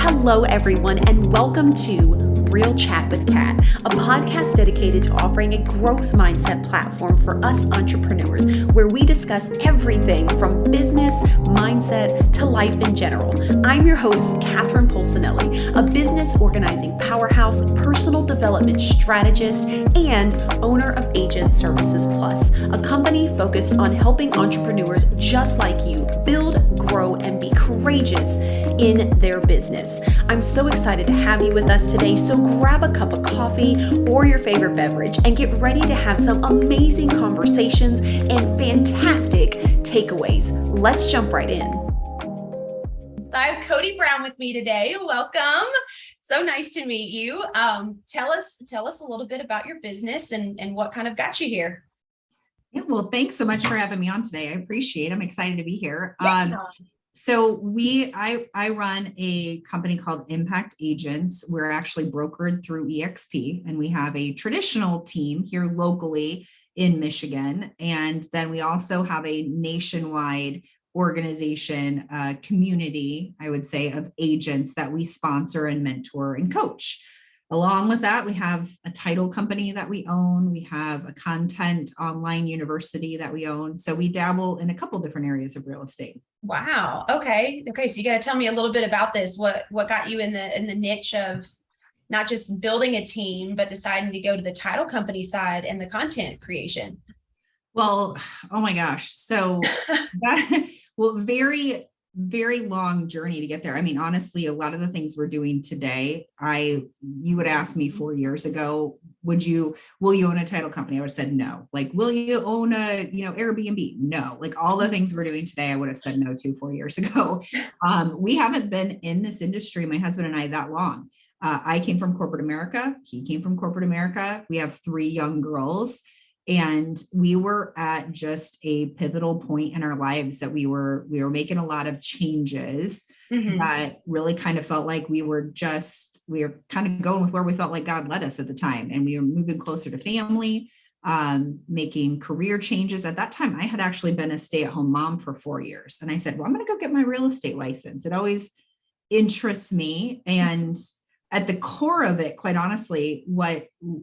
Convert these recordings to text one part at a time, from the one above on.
Hello, everyone, and welcome to Real Chat with Kat, a podcast dedicated to offering a growth mindset platform for us entrepreneurs, where we discuss everything from business, mindset, to life in general. I'm your host, Catherine Polsinelli, a business organizing powerhouse, personal development strategist, and owner of Agent Services Plus, a company focused on helping entrepreneurs just like you build, grow, and be courageous in their business. I'm so excited to have you with us today, so grab a cup of coffee or your favorite beverage and get ready to have some amazing conversations and fantastic takeaways. Let's jump right in. So I have Coti Brown with me today. Welcome. So nice to meet you. Tell us a little bit about your business and what kind of got you here. Yeah, well, thanks so much for having me on today. I appreciate it. I'm excited to be here. Yeah. So I run a company called Impact Agents. We're actually brokered through EXP, and we have a traditional team here locally in Michigan. And then we also have a nationwide organization, community, I would say, of agents that we sponsor and mentor and coach. Along with that, we have a title company that we own. We have a content online university that we own. So we dabble in a couple different areas of real estate. Wow. Okay. So you got to tell me a little bit about this. What got you in the niche of not just building a team, but deciding to go to the title company side and the content creation? Well, oh my gosh. So very, very long journey to get there. I mean, honestly, a lot of the things we're doing today, you would ask me 4 years ago, will you own a title company? I would have said no. Like, will you own a, Airbnb? No. Like all the things we're doing today, I would have said no to 4 years ago. We haven't been in this industry, my husband and I, that long. I came from corporate America. He came from corporate America. We have 3 young girls. And we were at just a pivotal point in our lives that we were making a lot of changes that really kind of felt like we were kind of going with where we felt like God led us at the time. And we were moving closer to family, making career changes. At that time, I had actually been a stay-at-home mom for 4 years. And I said, well, I'm going to go get my real estate license. It always interests me. And at the core of it, quite honestly,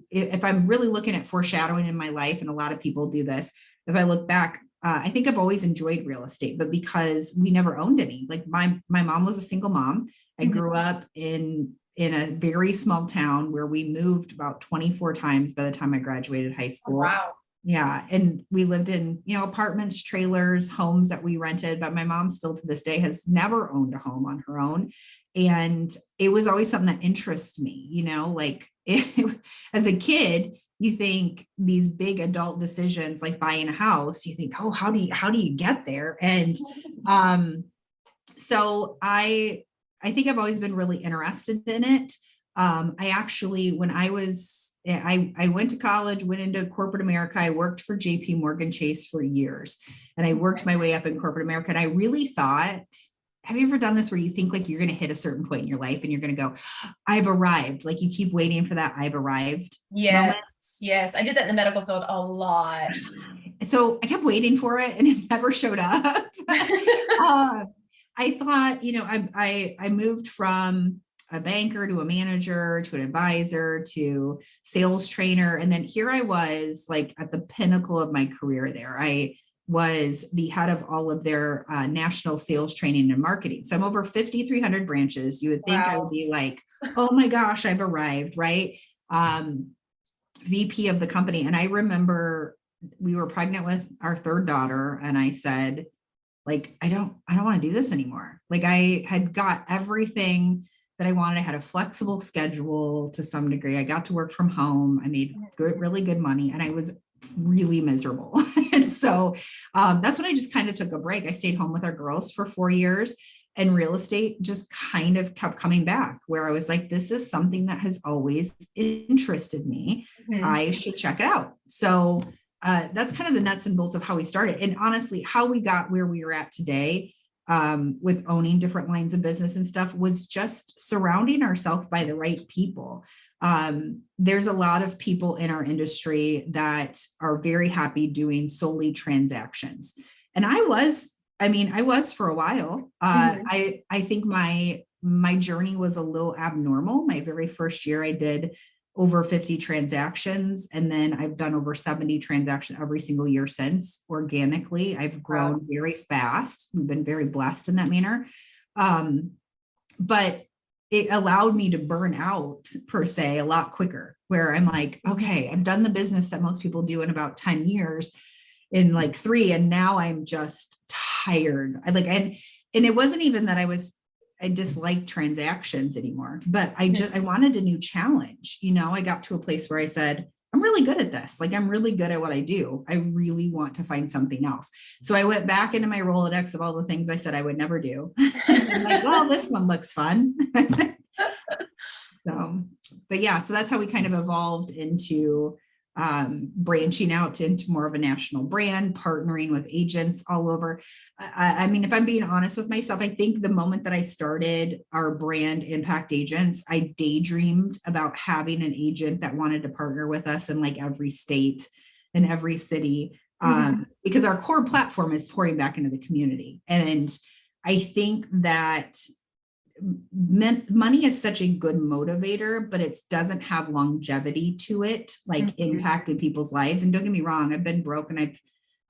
if I'm really looking at foreshadowing in my life, and a lot of people do this, if I look back, I think I've always enjoyed real estate, but because we never owned any. Like my mom was a single mom. I grew up in a very small town where we moved about 24 times by the time I graduated high school. Oh, wow. Yeah. And we lived in, apartments, trailers, homes that we rented, but my mom still to this day has never owned a home on her own. And it was always something that interests me, as a kid, you think these big adult decisions like buying a house, you think, oh, how do you get there? And so I think I've always been really interested in it. I actually, when I went to college, went into corporate America. I worked for JP Morgan Chase for years, and I worked my way up in corporate America. And I really thought, have you ever done this where you think like you're going to hit a certain point in your life and you're going to go, I've arrived. Like you keep waiting for that I've arrived moment? Yes. I did that in the medical field a lot. So I kept waiting for it and it never showed up. I thought, I moved from a banker to a manager to an advisor to sales trainer. And then here I was like at the pinnacle of my career there. I was the head of all of their national sales training and marketing. So I'm over 5,300 branches. You would think I would be like, oh my gosh, I've arrived, right? VP of the company. And I remember we were pregnant with our 3rd daughter. And I said, like, I don't want to do this anymore. Like I had got everything that I wanted. I had a flexible schedule to some degree. I got to work from home. I made really good money, and I was really miserable. And so that's when I just kind of took a break. I stayed home with our girls for 4 years, and real estate just kind of kept coming back, where I was like, this is something that has always interested me. I should check it out. So that's kind of the nuts and bolts of how we started. And honestly, how we got where we are at today, with owning different lines of business and stuff, was just surrounding ourselves by the right people. There's a lot of people in our industry that are very happy doing solely transactions. And I was for a while. I think my my journey was a little abnormal. My very first year, I did over 50 transactions. And then I've done over 70 transactions every single year since organically. I've grown very fast. We've been very blessed in that manner. But it allowed me to burn out per se a lot quicker, where I'm like, okay, I've done the business that most people do in about 10 years in like 3. And now I'm just tired. And it wasn't even that I disliked transactions anymore, but I wanted a new challenge. I got to a place where I said, I'm really good at this. Like, I'm really good at what I do. I really want to find something else. So I went back into my Rolodex of all the things I said I would never do. I'm like, well, this one looks fun. But yeah, so that's how we kind of evolved into branching out into more of a national brand, partnering with agents all over. I mean, if I'm being honest with myself, I think the moment that I started our brand Impact Agents, I daydreamed about having an agent that wanted to partner with us in like every state and every city, because our core platform is pouring back into the community. And I think that money is such a good motivator, but it doesn't have longevity to it, like impact in people's lives. And don't get me wrong, I've been broke and I've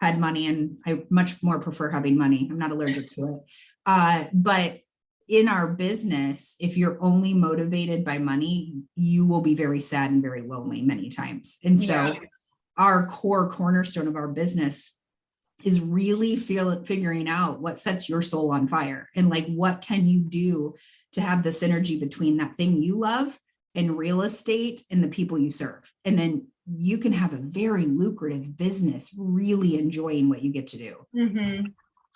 had money, and I much more prefer having money. I'm not allergic to it. But in our business, if you're only motivated by money, you will be very sad and very lonely many times. And so our core cornerstone of our business is really figuring out what sets your soul on fire, and like, what can you do to have the synergy between that thing you love and real estate and the people you serve. And then you can have a very lucrative business, really enjoying what you get to do.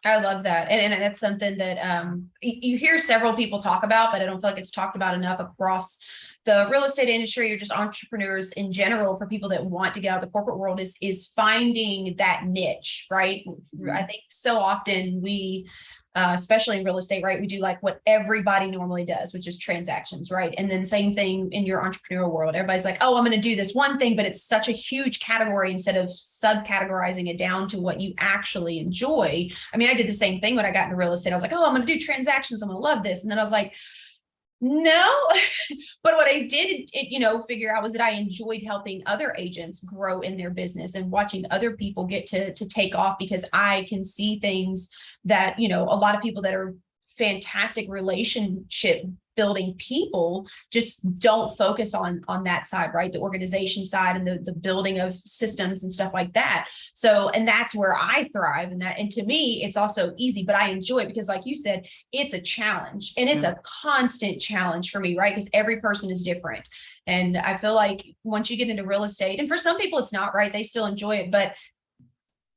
I love that. And that's something that you hear several people talk about, but I don't feel like it's talked about enough across the real estate industry or just entrepreneurs in general. For people that want to get out of the corporate world, is finding that niche, right? I think so often we, especially in real estate, right, we do like what everybody normally does, which is transactions, right? And then same thing in your entrepreneurial world. Everybody's like, oh, I'm going to do this one thing, but it's such a huge category. Instead of subcategorizing it down to what you actually enjoy. I mean, I did the same thing when I got into real estate. I was like, oh, I'm going to do transactions. I'm going to love this. And then I was like, no, but what I did, figure out was that I enjoyed helping other agents grow in their business and watching other people get to take off, because I can see things that, a lot of people that are fantastic relationship building people just don't focus on that side, right? The organization side and the building of systems and stuff like that. So, and that's where I thrive. And to me, it's also easy, but I enjoy it because, like you said, it's a challenge, and it's a constant challenge for me, right? Because every person is different. And I feel like once you get into real estate, and for some people it's not, right, they still enjoy it, but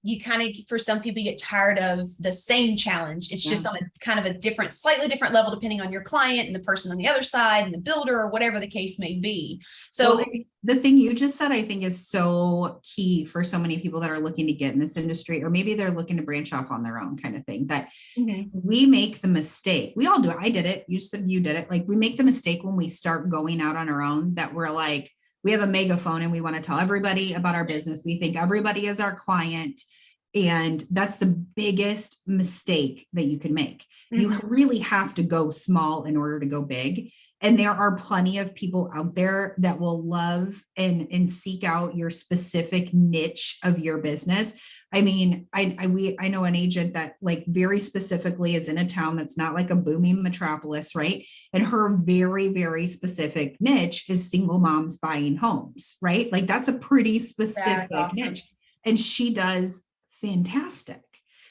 you kind of, for some people, you get tired of the same challenge. It's just on a kind of a different, slightly different level, depending on your client and the person on the other side and the builder or whatever the case may be. So the thing you just said, I think, is so key for so many people that are looking to get in this industry, or maybe they're looking to branch off on their own kind of thing, that we make the mistake. We all do it. I did it. You said you did it. Like, we make the mistake when we start going out on our own, that we're like, we have a megaphone and we want to tell everybody about our business. We think everybody is our client. And that's the biggest mistake that you can make. You really have to go small in order to go big. And there are plenty of people out there that will love and seek out your specific niche of your business. I mean, I know an agent that, like, very specifically is in a town that's not like a booming metropolis, right? And her very, very specific niche is single moms buying homes, right? Like, that's a pretty specific niche. And she does fantastic.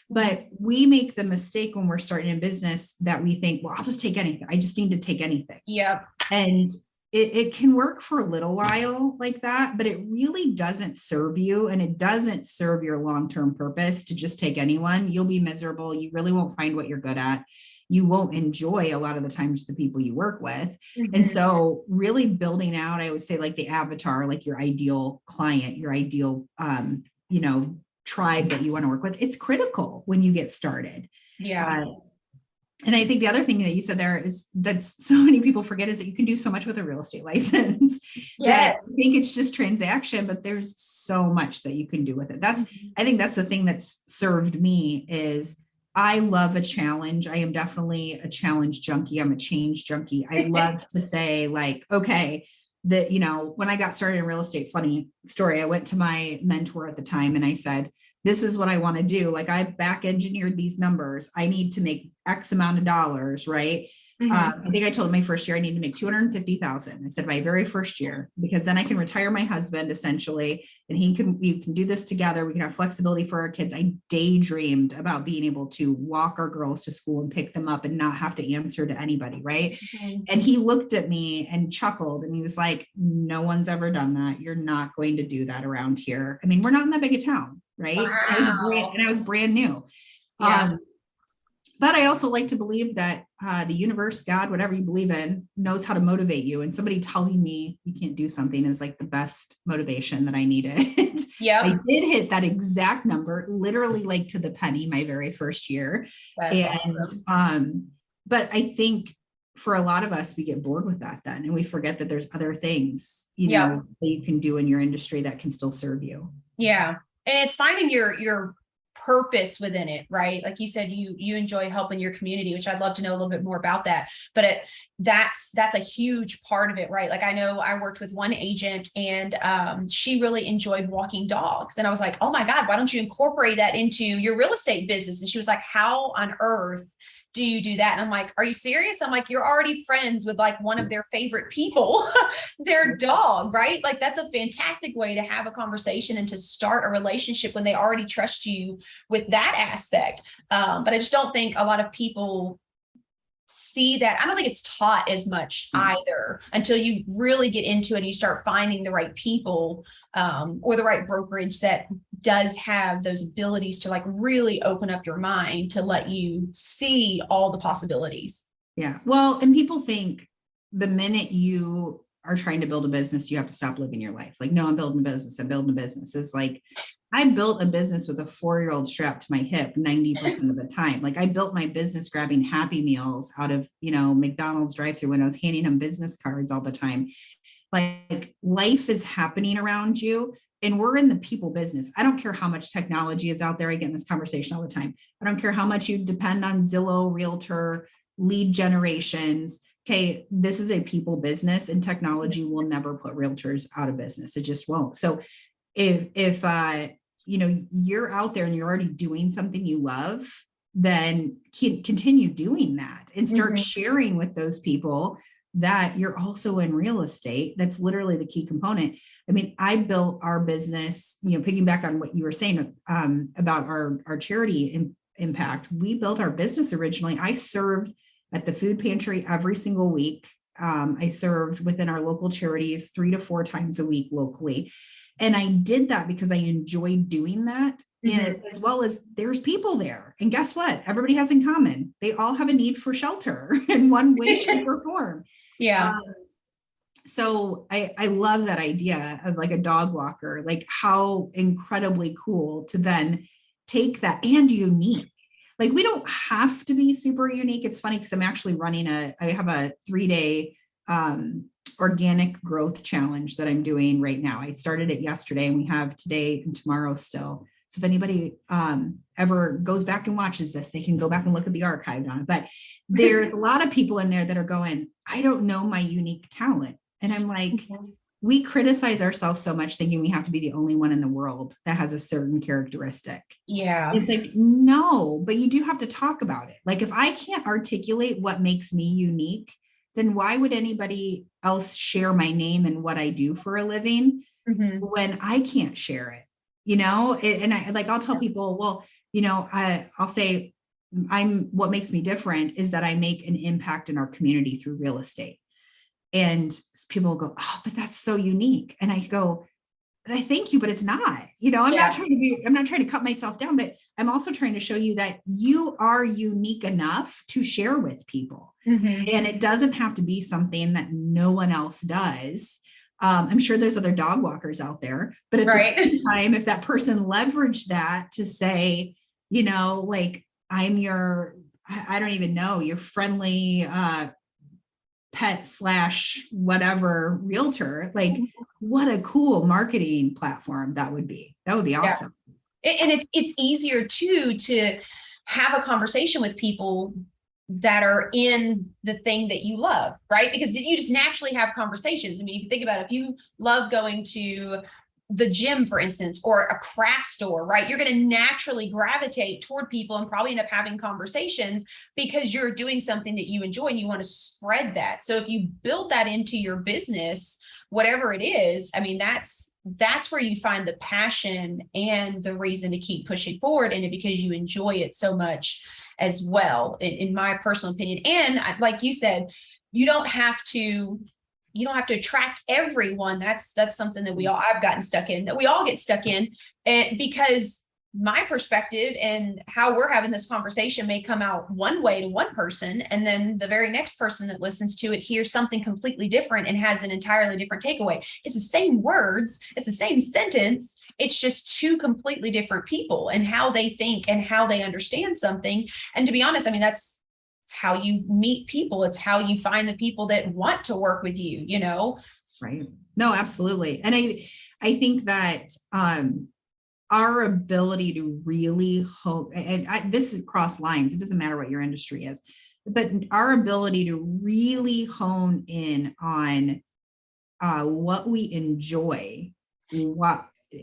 But we make the mistake when we're starting a business that we think, well, I'll just take anything. I just need to take anything. And it can work for a little while like that, but it really doesn't serve you, and it doesn't serve your long-term purpose to just take anyone. You'll be miserable. You really won't find what you're good at. You won't enjoy a lot of the times the people you work with. And so really building out, I would say, like, the avatar, like your ideal client, your ideal, tribe that you want to work with, it's critical when you get started. And I think the other thing that you said there is that so many people forget is that you can do so much with a real estate license. That I think it's just transaction, but there's so much that you can do with it. I think that's the thing that's served me, is I love a challenge. I am definitely a challenge junkie. I'm a change junkie. I love to say like, okay, that, when I got started in real estate, funny story, I went to my mentor at the time and I said, this is what I want to do. Like I back engineered these numbers. I need to make X amount of dollars, right? I think I told him my first year I need to make 250,000. I said my very first year, because then I can retire my husband essentially, and we can do this together. We can have flexibility for our kids. I daydreamed about being able to walk our girls to school and pick them up and not have to answer to anybody, right? And he looked at me and chuckled and he was like, no one's ever done that. You're not going to do that around here. I mean, we're not in that big a town, right? Wow. I was brand new. Yeah. But I also like to believe that the universe, God, whatever you believe in, knows how to motivate you. And somebody telling me you can't do something is like the best motivation that I needed. Yeah. I did hit that exact number, literally like to the penny, my very first year. But I think for a lot of us, we get bored with that then, and we forget that there's other things, that you can do in your industry that can still serve you. Yeah. And it's finding your purpose within it, right? Like you said, you enjoy helping your community, which I'd love to know a little bit more about that. But that's a huge part of it, right? Like I know I worked with one agent and she really enjoyed walking dogs. And I was like, oh my God, why don't you incorporate that into your real estate business? And she was like, how on earth do you do that? And I'm like, are you serious? I'm like, you're already friends with like one of their favorite people, their dog, right? Like that's a fantastic way to have a conversation and to start a relationship when they already trust you with that aspect. But I just don't think a lot of people see that. I don't think it's taught as much either until you really get into it and you start finding the right people or the right brokerage that does have those abilities to like really open up your mind to let you see all the possibilities. Yeah. Well, and people think the minute you are trying to build a business, you have to stop living your life. Like, no, I'm building a business. I'm building a business. It's like, I built a business with a 4-year-old strapped to my hip 90% of the time. Like I built my business grabbing Happy Meals out of, McDonald's drive-through when I was handing them business cards all the time. Like life is happening around you and we're in the people business. I don't care how much technology is out there. I get in this conversation all the time. I don't care how much you depend on Zillow, Realtor, lead generations. Okay, this is a people business and technology will never put realtors out of business. It just won't. So if you're out there and you're already doing something you love, then continue doing that and start sharing with those people that you're also in real estate. That's literally the key component. I mean, I built our business, piggyback on what you were saying about our charity impact. We built our business originally. I served at the food pantry every single week. I served within our local charities 3 to 4 times a week locally. And I did that because I enjoyed doing that. And as well as there's people there. And guess what? Everybody has in common. They all have a need for shelter in one way, shape, or form. Yeah. So I love that idea of like a dog walker, like how incredibly cool to then take that and unique. Like we don't have to be super unique. It's funny because I'm actually I have a 3-day organic growth challenge that I'm doing right now. I started it yesterday and we have today and tomorrow still. So if anybody ever goes back and watches this, they can go back and look at the archive on it. But there's a lot of people in there that are going, I don't know my unique talent. And I'm like, we criticize ourselves so much thinking we have to be the only one in the world that has a certain characteristic. Yeah. It's like, no, but you do have to talk about it. Like if I can't articulate what makes me unique, then why would anybody else share my name and what I do for a living when I can't share it? I'll tell people, well, I'll say what makes me different is that I make an impact in our community through real estate. And people will go, oh, but that's so unique. And I go, I thank you, but it's not, I'm not trying to cut myself down, but I'm also trying to show you that you are unique enough to share with people. And it doesn't have to be something that no one else does. I'm sure there's other dog walkers out there, but at the same time, if that person leveraged that to say, like I'm your friendly, pet / whatever realtor, like what a cool marketing platform that would be awesome. And it's easier too to have a conversation with people that are in the thing that you love, right? Because you just naturally have conversations. I mean, if you think about it, if you love going to the gym, for instance, or a craft store, right? You're going to naturally gravitate toward people and probably end up having conversations because you're doing something that you enjoy and you want to spread that. So if you build that into your business, whatever it is, I mean, that's where you find the passion and the reason to keep pushing forward in it, because you enjoy it so much as well, in my personal opinion. And like you said, you don't have to attract everyone. That's something that I've gotten stuck in, that we all get stuck in. And because my perspective and how we're having this conversation may come out one way to one person, and then the very next person that listens to it hears something completely different and has an entirely different takeaway. It's the same words, it's the same sentence. It's just two completely different people and how they think and how they understand something. And to be honest, I mean, it's how you meet people. It's how you find the people that want to work with you, you know? Right. No, absolutely. And I think that our ability to really hope, and this is cross lines, it doesn't matter what your industry is, but our ability to really hone in on what we enjoy,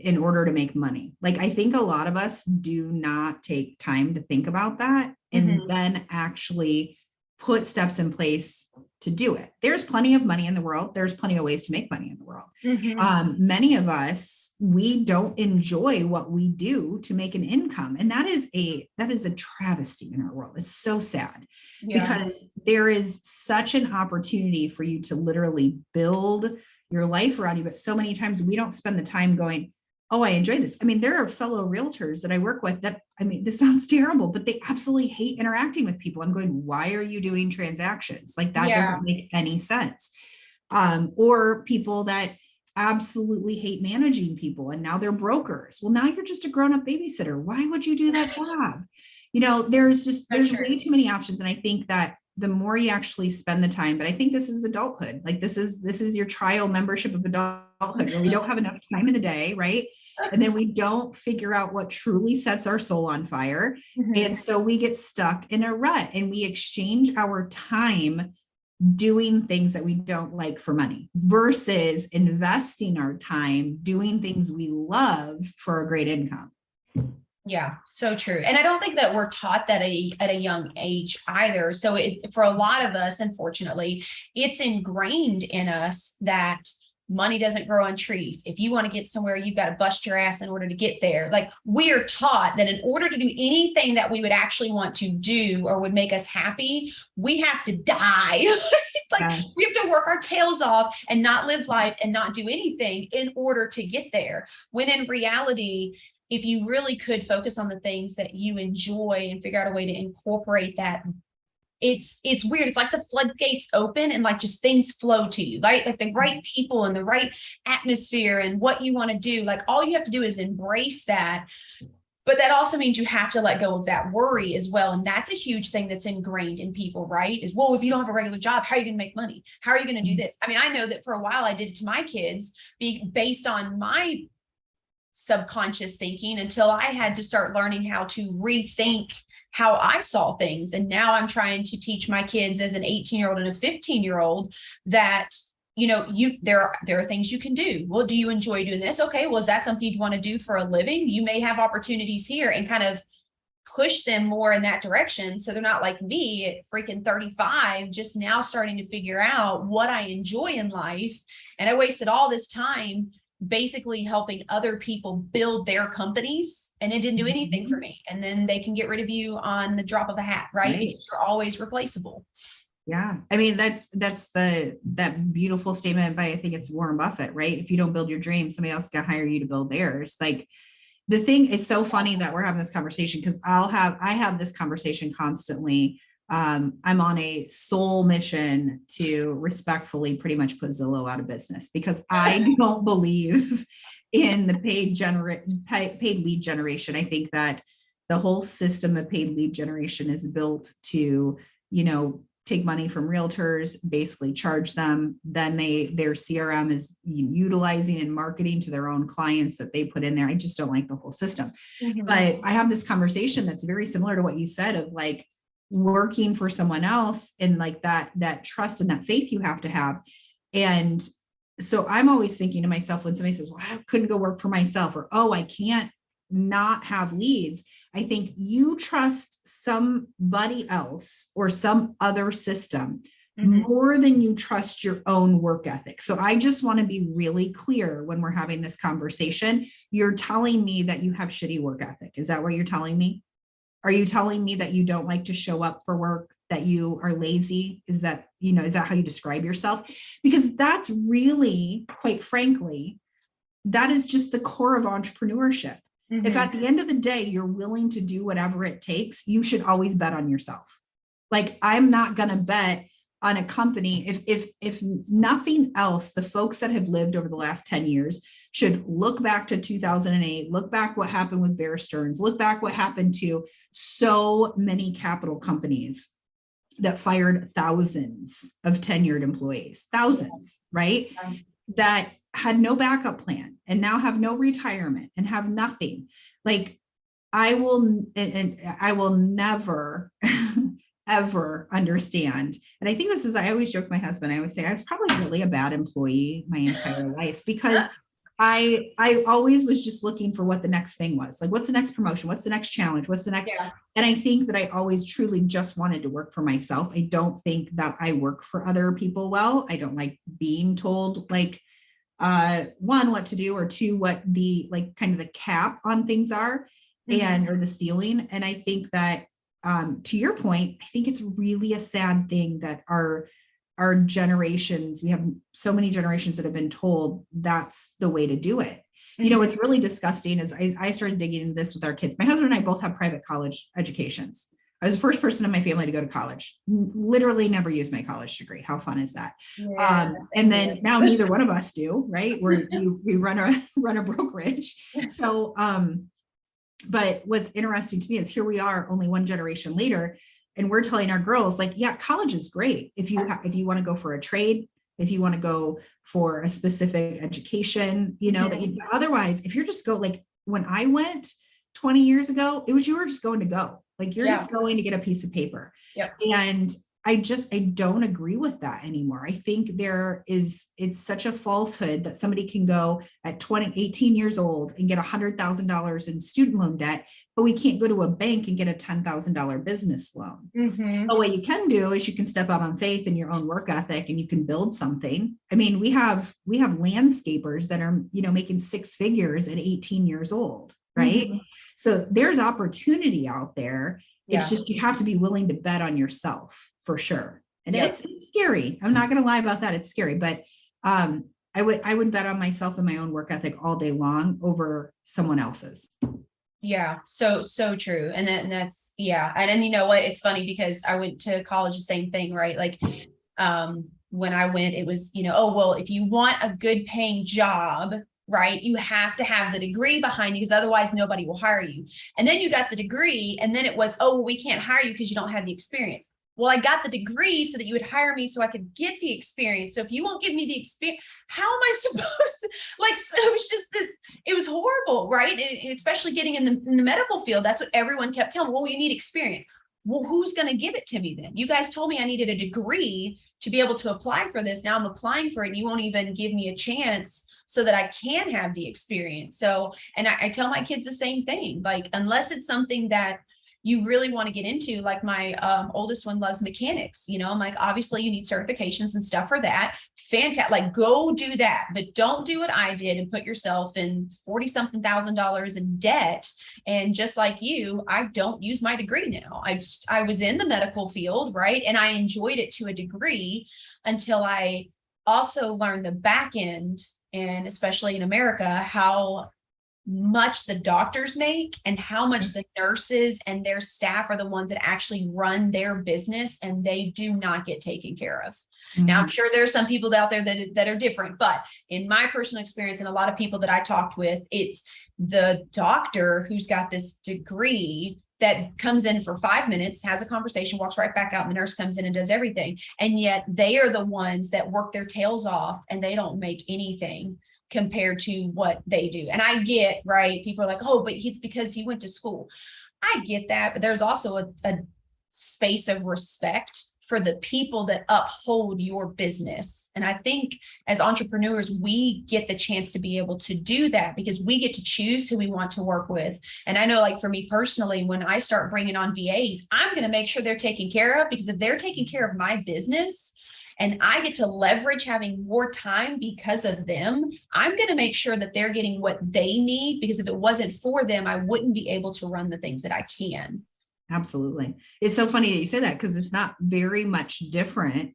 in order to make money. Like, I think a lot of us do not take time to think about that and then actually put steps in place to do it. There's plenty of money in the world. There's plenty of ways to make money in the world. Many of us, we don't enjoy what we do to make an income. And that is a travesty in our world. It's so sad because there is such an opportunity for you to literally build your life around you. But so many times we don't spend the time going, oh, I enjoy this. I mean, there are fellow realtors that I work with that, I mean, this sounds terrible, but they absolutely hate interacting with people. I'm going, why are you doing transactions? Like, that doesn't make any sense. Or people that absolutely hate managing people and now they're brokers. Well, now you're just a grown-up babysitter. Why would you do that job? You know, there's way too many options. And I think that the more you actually spend the time, but I think this is adulthood. Like, this is your trial membership of adulthood, where we don't have enough time in the day, right? And then we don't figure out what truly sets our soul on fire. And so we get stuck in a rut and we exchange our time doing things that we don't like for money versus investing our time doing things we love for a great income. Yeah, so true. And I don't think that we're taught that at a young age either. So for a lot of us, unfortunately, it's ingrained in us that money doesn't grow on trees. If you want to get somewhere, you've got to bust your ass in order to get there. Like, we are taught that in order to do anything that we would actually want to do or would make us happy, we have to die. We have to work our tails off and not live life and not do anything in order to get there. When in reality, if you really could focus on the things that you enjoy and figure out a way to incorporate that, it's weird. It's like the floodgates open and like just things flow to you, right? Like the right people and the right atmosphere and what you want to do. Like, all you have to do is embrace that. But that also means you have to let go of that worry as well. And that's a huge thing that's ingrained in people, right? Is, well, if you don't have a regular job, how are you going to make money? How are you going to do this? I mean, I know that for a while I did it to my kids based on my subconscious thinking, until I had to start learning how to rethink how I saw things. And now I'm trying to teach my kids as an 18-year-old and a 15-year-old that, you know, there are things you can do. Well, do you enjoy doing this? Okay, well, is that something you'd want to do for a living? You may have opportunities here, and kind of push them more in that direction. So they're not like me at freaking 35, just now starting to figure out what I enjoy in life. And I wasted all this time basically helping other people build their companies, and it didn't do anything for me. And then they can get rid of you on the drop of a hat, right? Because you're always replaceable. Yeah. I mean, that's that beautiful statement by, I think it's Warren Buffett, right? If you don't build your dream, somebody else can hire you to build theirs. Like, the thing is so funny that we're having this conversation, because I have this conversation constantly. I'm on a soul mission to respectfully pretty much put Zillow out of business, because I don't believe in the paid lead generation. I think that the whole system of paid lead generation is built to, you know, take money from realtors, basically charge them. Then their CRM is utilizing and marketing to their own clients that they put in there. I just don't like the whole system. Mhm. But I have this conversation that's very similar to what you said of like working for someone else and like that trust and that faith you have to have. And so I'm always thinking to myself when somebody says, well, I couldn't go work for myself, or, oh, I can't not have leads. I think you trust somebody else or some other system more than you trust your own work ethic. So I just want to be really clear when we're having this conversation. You're telling me that you have shitty work ethic. Is that what you're telling me? Are you telling me that you don't like to show up for work, that you are lazy? Is that how you describe yourself? Because that's really, quite frankly, that is just the core of entrepreneurship. If at the end of the day, you're willing to do whatever it takes, you should always bet on yourself. Like, I'm not going to bet on a company. If nothing else, the folks that have lived over the last 10 years should look back to 2008, look back what happened with Bear Stearns, look back what happened to so many capital companies that fired thousands of tenured employees, thousands, right? That had no backup plan and now have no retirement and have nothing. Like, I will never ever understand. And I think this is, I always joke with my husband, I always say I was probably really a bad employee my entire life, because I always was just looking for what the next thing was. Like, what's the next promotion? What's the next challenge? What's the next? Yeah. And I think that I always truly just wanted to work for myself. I don't think that I work for other people well. I don't like being told, like, one, what to do, or two, what the, like, kind of the cap on things are, and, or the ceiling. And I think that, to your point, I think it's really a sad thing that our generations, we have so many generations that have been told that's the way to do it. You know, what's really disgusting is I started digging into this with our kids. My husband and I both have private college educations. I was the first person in my family to go to college, literally never used my college degree. How fun is that? Yeah. And then now neither one of us do, right? We run a brokerage. So, but what's interesting to me is here we are only one generation later, and we're telling our girls, like, yeah, college is great. If you want to go for a trade, if you want to go for a specific education, otherwise, if you're just like when I went 20 years ago, it was, you were just going to go. Like, you're just going to get a piece of paper. Yep. And I don't agree with that anymore. I think it's such a falsehood that somebody can go at 18 years old and get $100,000 in student loan debt, but we can't go to a bank and get a $10,000 business loan. But what you can do is you can step out on faith in your own work ethic, and you can build something. I mean, we have landscapers that are, making six figures at 18 years old, right? So there's opportunity out there. It's just, you have to be willing to bet on yourself, for sure. And it's scary. I'm not going to lie about that. It's scary, but I would bet on myself and my own work ethic all day long over someone else's. Yeah. So true. And that's, yeah. And you know what? It's funny because I went to college, the same thing, right? Like, when I went, it was, oh, well, if you want a good paying job, right, you have to have the degree behind you, because otherwise nobody will hire you. And then you got the degree, and then it was, oh, well, we can't hire you because you don't have the experience. Well, I got the degree so that you would hire me so I could get the experience. So if you won't give me the experience, how am I supposed to, like, so it was just this, it was horrible, right? And especially getting in the medical field, that's what everyone kept telling me. Well, you need experience. Well, who's going to give it to me then? You guys told me I needed a degree to be able to apply for this. Now I'm applying for it, and you won't even give me a chance so that I can have the experience. So, and I tell my kids the same thing, like, unless it's something that you really want to get into, like my oldest one loves mechanics, I'm like, obviously you need certifications and stuff for that. Fantastic. Like, go do that, but don't do what I did and put yourself in $40-something thousand in debt. And just like you, I don't use my degree now. I was in the medical field, right? And I enjoyed it to a degree until I also learned the back end, and especially in America, how much the doctors make and how much the nurses and their staff are the ones that actually run their business, and they do not get taken care of. Now, I'm sure there are some people out there that are different, but in my personal experience and a lot of people that I talked with, it's the doctor who's got this degree that comes in for 5 minutes, has a conversation, walks right back out, and the nurse comes in and does everything. And yet they are the ones that work their tails off and they don't make anything compared to what they do. And I get, right, people are like, oh, but it's because he went to school. I get that, but there's also a space of respect for the people that uphold your business. And I think as entrepreneurs, we get the chance to be able to do that because we get to choose who we want to work with. And I know, like for me personally, when I start bringing on VAs, I'm going to make sure they're taken care of, because if they're taking care of my business and I get to leverage having more time because of them, I'm going to make sure that they're getting what they need, because if it wasn't for them, I wouldn't be able to run the things that I can. Absolutely. It's so funny that you say that, because it's not very much different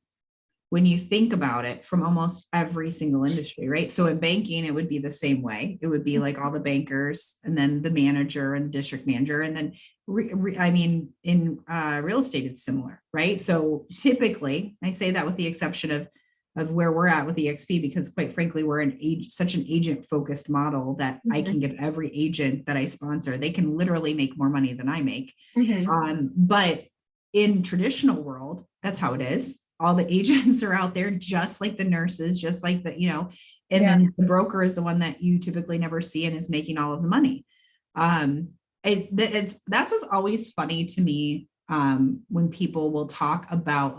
when you think about it from almost every single industry, right? So in banking, it would be the same way. It would be like all the bankers and then the manager and the district manager. And then, in real estate, it's similar, right? So typically, I say that with the exception of where we're at with EXP, because quite frankly, we're such an agent focused model that I can give every agent that I sponsor, they can literally make more money than I make. But in traditional world, that's how it is. All the agents are out there, just like the nurses, just like the, and then the broker is the one that you typically never see and is making all of the money. That's what's always funny to me, when people will talk about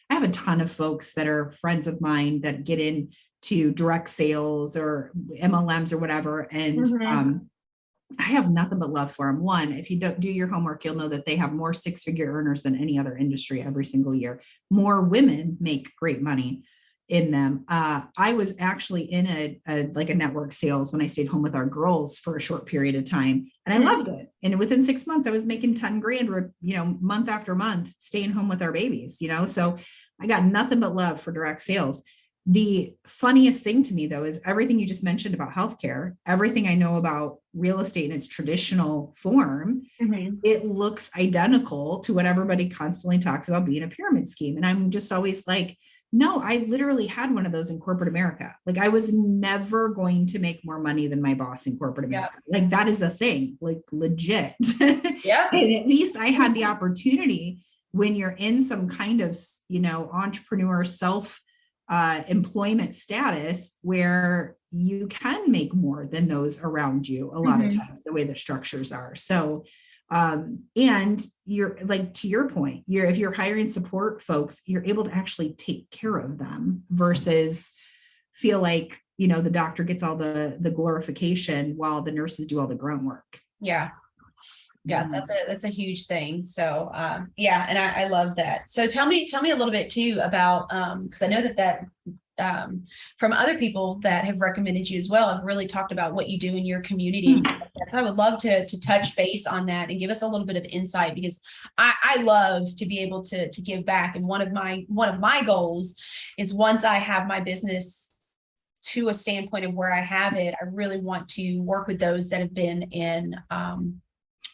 I have a ton of folks that are friends of mine that get into direct sales or MLMs or whatever. And I have nothing but love for them. One, if you don't do your homework, you'll know that they have more six-figure earners than any other industry every single year. More women make great money in them. I was actually in a network sales when I stayed home with our girls for a short period of time, and I loved it. And within 6 months, I was making 10 grand, month after month, staying home with our babies, so I got nothing but love for direct sales. The funniest thing to me, though, is everything you just mentioned about healthcare, everything I know about real estate in its traditional form, it looks identical to what everybody constantly talks about being a pyramid scheme. And I'm just always like, no, I literally had one of those in corporate America. Like, I was never going to make more money than my boss in corporate America. Like, that is a thing, like legit. Yeah. And at least I had the opportunity when you're in some kind of, entrepreneur employment status where you can make more than those around you a lot of times, the way the structures are. So, and you're like, to your point, if you're hiring support folks, you're able to actually take care of them versus feel like, the doctor gets all the glorification while the nurses do all the grunt work. Yeah. That's a huge thing. So, and I love that. So tell me a little bit too about, because I know that from other people that have recommended you as well, have really talked about what you do in your community. And stuff like that. So I would love to touch base on that and give us a little bit of insight, because I love to be able to give back. And one of my goals is, once I have my business to a standpoint of where I have it, I really want to work with those that have been in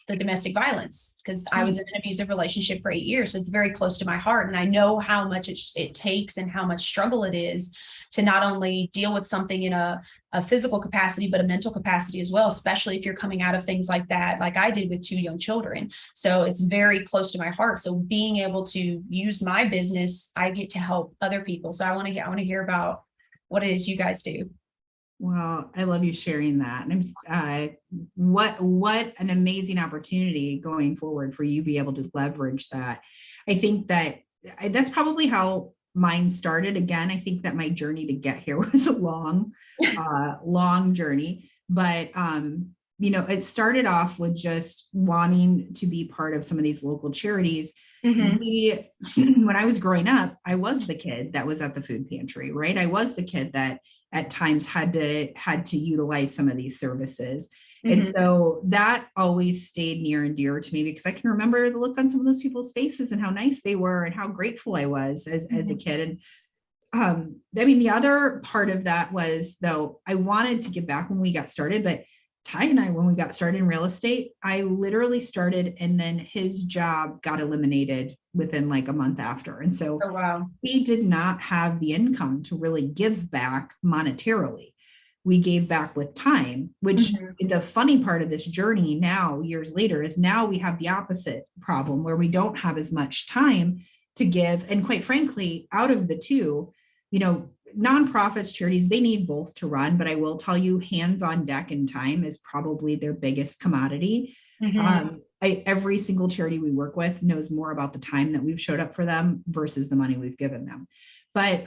the domestic violence, because I was in an abusive relationship for 8 years. So it's very close to my heart. And I know how much it takes and how much struggle it is to not only deal with something in a physical capacity, but a mental capacity as well, especially if you're coming out of things like that, like I did with 2 young children. So it's very close to my heart. So being able to use my business, I get to help other people. So I want to hear about what it is you guys do. Well, I love you sharing that. And what an amazing opportunity going forward for you to be able to leverage that. I think that's probably how mine started. Again, I think that my journey to get here was a long journey, but it started off with just wanting to be part of some of these local charities. When I was growing up, I was the kid that was at the food pantry, right? I was the kid that at times had to utilize some of these services. And so that always stayed near and dear to me, because I can remember the look on some of those people's faces and how nice they were and how grateful I was as a kid. And the other part of that was, though, I wanted to give back when we got started, but Ty and I, when we got started in real estate, I literally started and then his job got eliminated within like a month after. And so Oh, wow. he did not have the income to really give back monetarily. we gave back with time, which the funny part of this journey now, years later, is now we have the opposite problem where we don't have as much time to give. And quite frankly, out of the two, nonprofits, charities, they need both to run. But I will tell you, hands on deck and time is probably their biggest commodity. Every single charity we work with knows more about the time that we've showed up for them versus the money we've given them. But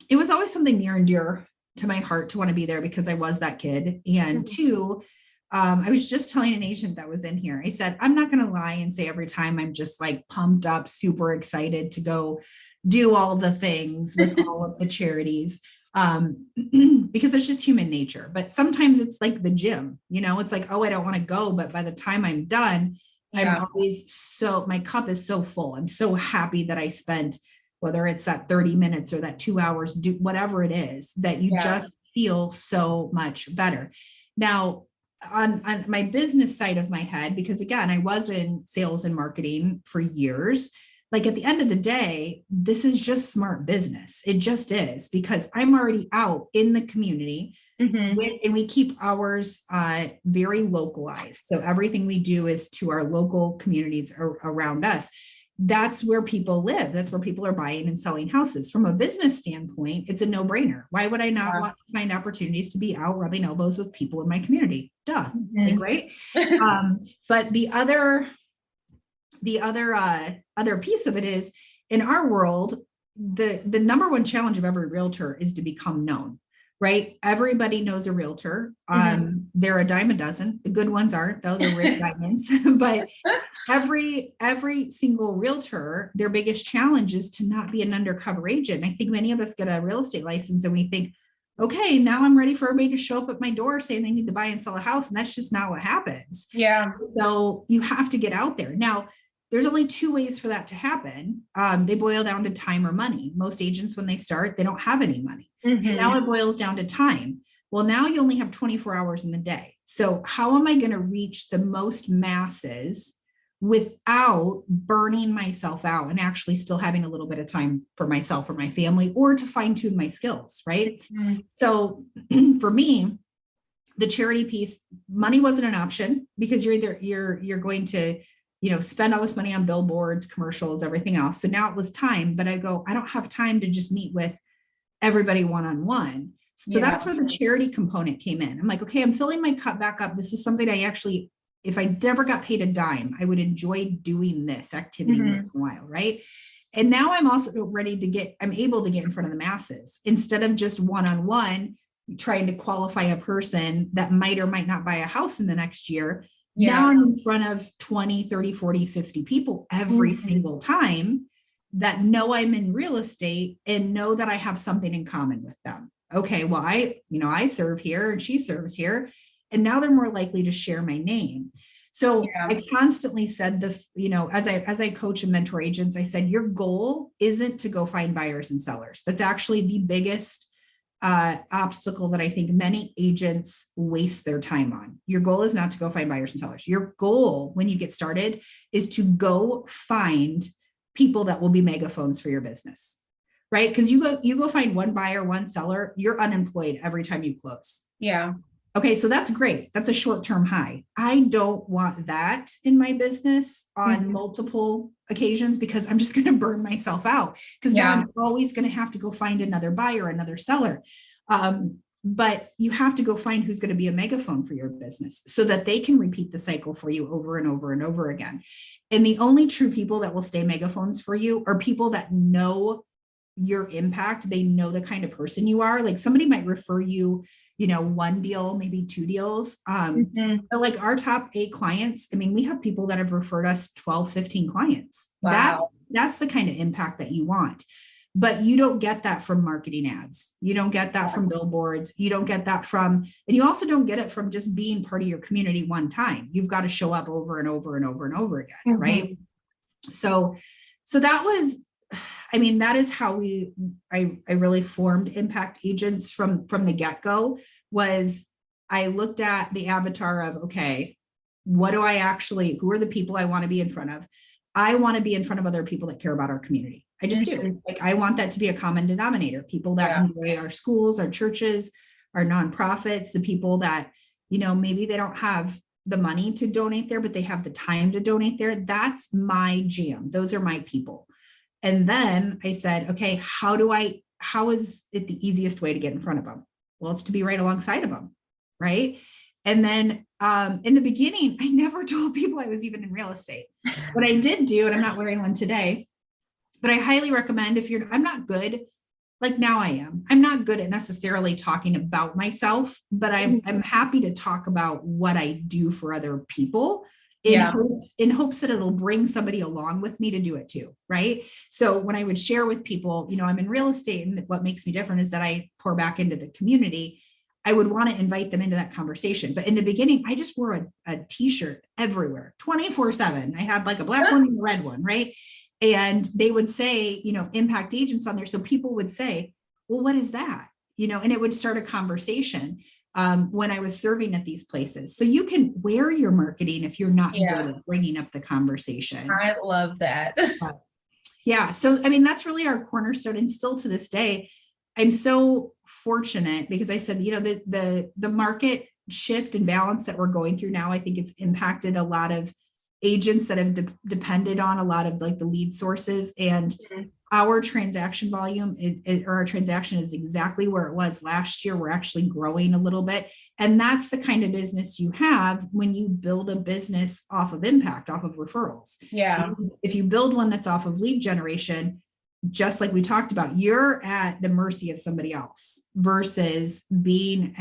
it was always something near and dear to my heart to want to be there because I was that kid. And two, I was just telling an agent that was in here, I said, I'm not going to lie and say every time I'm just like pumped up, super excited to go do all the things with all of the charities, because it's just human nature. But sometimes it's like the gym, it's like, oh, I don't want to go. But by the time I'm done, I'm always my cup is so full. I'm so happy that I spent, whether it's that 30 minutes or that 2 hours, do whatever it is, that you just feel so much better. Now, on my business side of my head, because again, I was in sales and marketing for years, like at the end of the day, this is just smart business. It just is, because I'm already out in the community and we keep ours very localized. So everything we do is to our local communities around us. That's where people live. That's where people are buying and selling houses. From a business standpoint, it's a no-brainer. Why would I not want to find opportunities to be out rubbing elbows with people in my community? Duh, like, right? But the other piece of it is, in our world, the number one challenge of every realtor is to become known. Right? Everybody knows a realtor. They're a dime a dozen. The good ones aren't, though, they're rare diamonds. But every single realtor, their biggest challenge is to not be an undercover agent. I think many of us get a real estate license and we think, okay, now I'm ready for everybody to show up at my door saying they need to buy and sell a house. And that's just not what happens. Yeah. So you have to get out there. Now, there's only two ways for that to happen. They boil down to time or money. Most agents, when they start, they don't have any money. So now it boils down to time. Well, now you only have 24 hours in the day. So how am I going to reach the most masses without burning myself out and actually still having a little bit of time for myself or my family, or to fine tune my skills, right? So for me, the charity piece, money wasn't an option, because you're going to spend all this money on billboards, commercials, everything else. So now it was time, but I don't have time to just meet with everybody one-on-one. So that's where the charity component came in. I'm like, okay, I'm filling my cup back up. This is something I actually, if I never got paid a dime, I would enjoy doing this activity once in a while. Right. And now I'm also I'm able to get in front of the masses instead of just one-on-one trying to qualify a person that might or might not buy a house in the next year. Now I'm in front of 20, 30, 40, 50 people every single time that know I'm in real estate and know that I have something in common with them. Okay, well, I serve here and she serves here, and now they're more likely to share my name. So I constantly said as I coach and mentor agents, I said, your goal isn't to go find buyers and sellers. That's actually the biggest obstacle that I think many agents waste their time on. Your goal is not to go find buyers and sellers. Your goal when you get started is to go find people that will be megaphones for your business, right? Because you go find one buyer, one seller, you're unemployed every time you close. Yeah. Okay, so that's great. That's a short-term high. I don't want that in my business on multiple occasions, because I'm just going to burn myself out, because now I'm always going to have to go find another buyer, another seller. But you have to go find who's going to be a megaphone for your business so that they can repeat the cycle for you over and over and over again. And the only true people that will stay megaphones for you are people that know your impact. They know the kind of person you are. Like, somebody might refer you, one deal, maybe two deals. But like our top 8 clients, I mean, we have people that have referred us 12, 15 clients. Wow. That's the kind of impact that you want. But you don't get that from marketing ads. You don't get that from billboards. You don't get that and you also don't get it from just being part of your community one time. You've got to show up over and over and over and over again. Right. So that was, that is how I really formed Impact Agents from the get-go. Was I looked at the avatar of, okay, who are the people I want to be in front of? I want to be in front of other people that care about our community. I just do. Like, I want that to be a common denominator, people that enjoy our schools, our churches, our nonprofits, the people that, maybe they don't have the money to donate there, but they have the time to donate there. That's my jam. Those are my people. And then I said, okay, how is it the easiest way to get in front of them? Well, it's to be right alongside of them. Right. And then in the beginning, I never told people I was even in real estate. What I did do, and I'm not wearing one today, but I highly recommend I'm not good, like now I am. I'm not good at necessarily talking about myself, but I'm happy to talk about what I do for other people in hopes that it'll bring somebody along with me to do it too. Right. So when I would share with people, I'm in real estate, and what makes me different is that I pour back into the community. I would want to invite them into that conversation. But in the beginning, I just wore a t-shirt everywhere, 24/7. I had like a black one and a red one. Right. And they would say, impact agents on there. So people would say, well, what is that? And it would start a conversation when I was serving at these places. So you can wear your marketing if you're not good at bringing up the conversation. I love that. Yeah. So, I mean, that's really our cornerstone. And still to this day, I'm so fortunate because I said, the market shift and balance that we're going through now, I think it's impacted a lot of agents that have depended on a lot of like the lead sources, and our transaction volume or our transaction is exactly where it was last year. We're actually growing a little bit. And that's the kind of business you have when you build a business off of impact, off of referrals. Yeah. If you build one that's off of lead generation, just like we talked about, you're at the mercy of somebody else versus being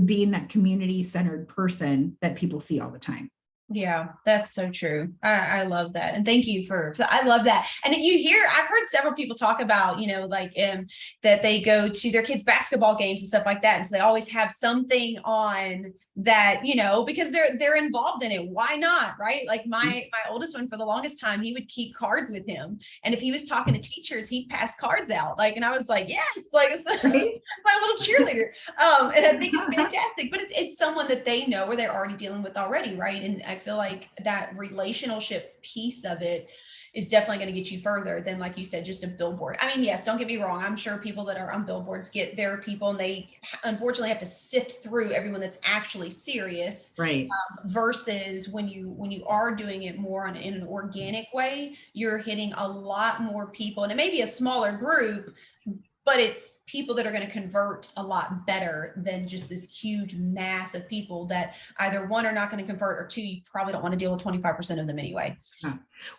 being that community-centered person that people see all the time. Yeah, that's so true. I love that. And thank you I love that. And I've heard several people talk about, that they go to their kids' basketball games and stuff like that. And so they always have something on that, because they're involved in it. Why not? Right. Like my oldest one, for the longest time, he would keep cards with him. And if he was talking to teachers, he'd pass cards out. And I was like, yes, it's my little cheerleader. And I think it's fantastic, but it's someone that they know or they're already dealing with already. Right. And I feel like that relationship piece of it is definitely going to get you further than, like you said, just a billboard. I mean, yes, don't get me wrong. I'm sure people that are on billboards get their people, and they unfortunately have to sift through everyone that's actually serious. Right. Versus when you are doing it more in an organic way, you're hitting a lot more people, and it may be a smaller group, but it's people that are going to convert a lot better than just this huge mass of people that either one are not going to convert, or two, you probably don't want to deal with 25% of them anyway.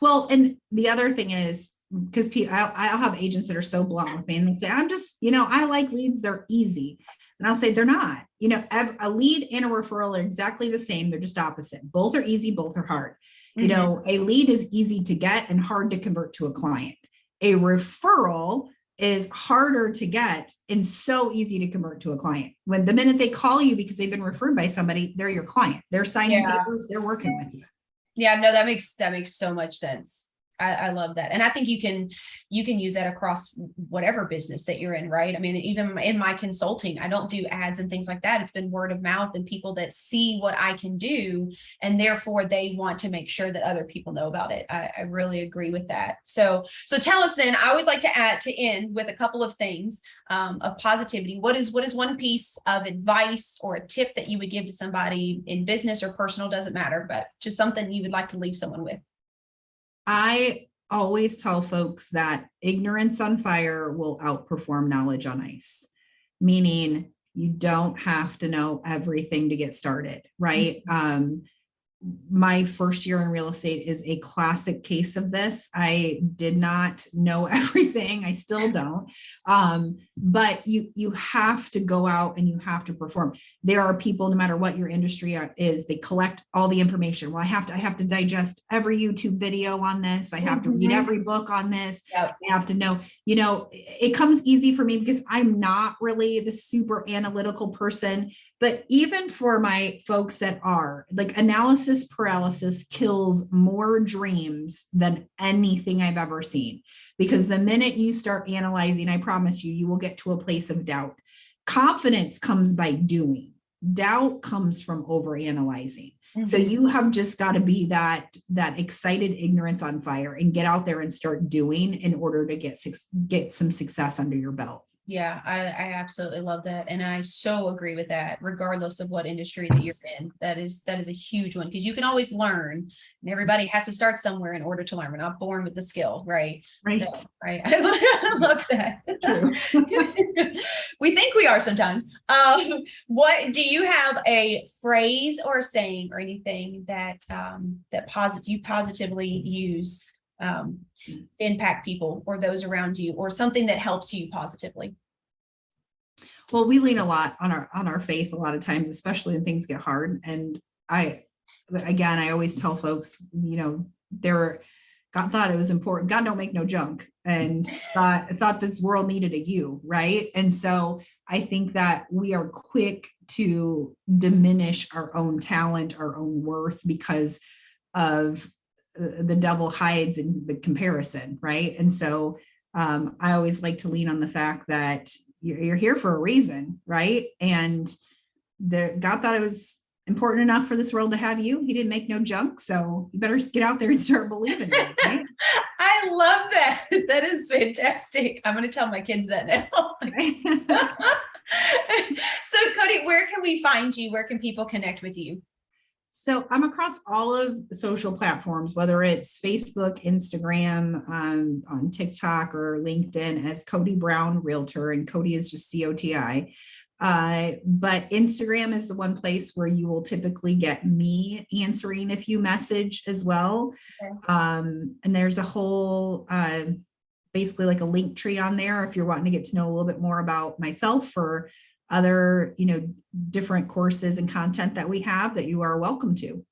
Well, and the other thing is, because I'll have agents that are so blunt with me, and they say, I'm just, I like leads, they're easy. And I'll say, they're not. A lead and a referral are exactly the same. They're just opposite. Both are easy, both are hard. Mm-hmm. A lead is easy to get and hard to convert to a client. A referral is harder to get and so easy to convert to a client. When the minute they call you because they've been referred by somebody, they're your client. They're signing papers, they're working with you. Yeah, no, that makes so much sense. I love that. And I think you can use that across whatever business that you're in, right? I mean, even in my consulting, I don't do ads and things like that. It's been word of mouth and people that see what I can do, and therefore they want to make sure that other people know about it. I really agree with that. So tell us then, I always like to end with a couple of things of positivity. What is one piece of advice or a tip that you would give to somebody in business or personal, doesn't matter, but just something you would like to leave someone with? I always tell folks that ignorance on fire will outperform knowledge on ice, meaning you don't have to know everything to get started, right? Mm-hmm. My first year in real estate is a classic case of this. I did not know everything. I still don't. But you have to go out and you have to perform. There are people, no matter what your industry is, they collect all the information. Well, I have to digest every YouTube video on this. I have to read every book on this. Yep. I have to know, it comes easy for me because I'm not really the super analytical person. But even for my folks that are, like, analysis paralysis kills more dreams than anything I've ever seen. Because the minute you start analyzing, I promise you will get to a place of doubt. Confidence comes by doing. Doubt comes from overanalyzing. Mm-hmm. So you have just got to be that excited ignorance on fire and get out there and start doing in order to get some success under your belt. Yeah, I absolutely love that. And I so agree with that, regardless of what industry that you're in. That is a huge one because you can always learn and everybody has to start somewhere in order to learn. We're not born with the skill, right? Right. So, right. I love that. True. We think we are sometimes. What do you have a phrase or a saying or anything that you positively use impact people or those around you, or something that helps you positively? Well, we lean a lot on our faith a lot of times, especially when things get hard. And I always tell folks, God thought it was important. God don't make no junk, and thought this world needed a you, right? And so I think that we are quick to diminish our own talent, our own worth, because of the devil hides in the comparison, right? And so I always like to lean on the fact that you're here for a reason, right? And God thought it was important enough for this world to have you. He didn't make no junk, so you better get out there and start believing it, right? I love that. That is fantastic. I'm going to tell my kids that now. So Coti, where can we find you? Where can people connect with you? So I'm across all of the social platforms, whether it's Facebook, Instagram, on TikTok or LinkedIn as Coti Brown Realtor, and Coti is just COTI. But Instagram is the one place where you will typically get me answering if you message as well. Okay. And there's a whole, basically like a link tree on there if you're wanting to get to know a little bit more about myself or other, different courses and content that we have that you are welcome to.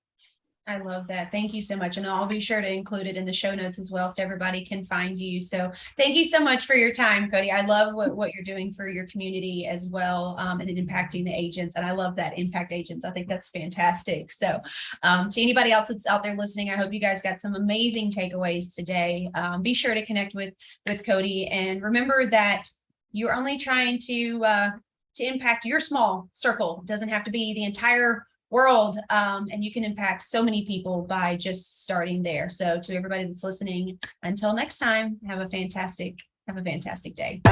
I love that. Thank you so much. And I'll be sure to include it in the show notes as well so everybody can find you. So thank you so much for your time, Coti. I love what you're doing for your community as well, and impacting the agents. And I love that, impact agents. I think that's fantastic. So to anybody else that's out there listening, I hope you guys got some amazing takeaways today. Be sure to connect with Coti, and remember that you're only trying to impact your small circle. It doesn't have to be the entire world, and you can impact so many people by just starting there. So to everybody that's listening, until next time, have a fantastic day.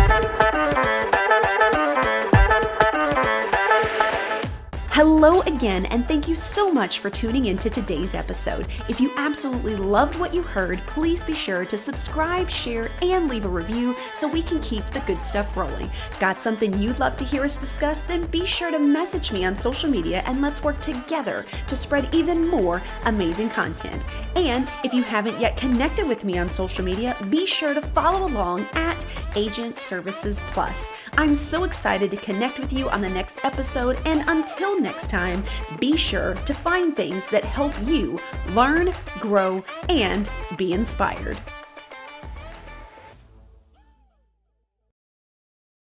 Hello again, and thank you so much for tuning into today's episode. If you absolutely loved what you heard, please be sure to subscribe, share, and leave a review so we can keep the good stuff rolling. Got something you'd love to hear us discuss? Then be sure to message me on social media and let's work together to spread even more amazing content. And if you haven't yet connected with me on social media, be sure to follow along at Agent Services Plus. I'm so excited to connect with you on the next episode, and until next time, be sure to find things that help you learn, grow, and be inspired.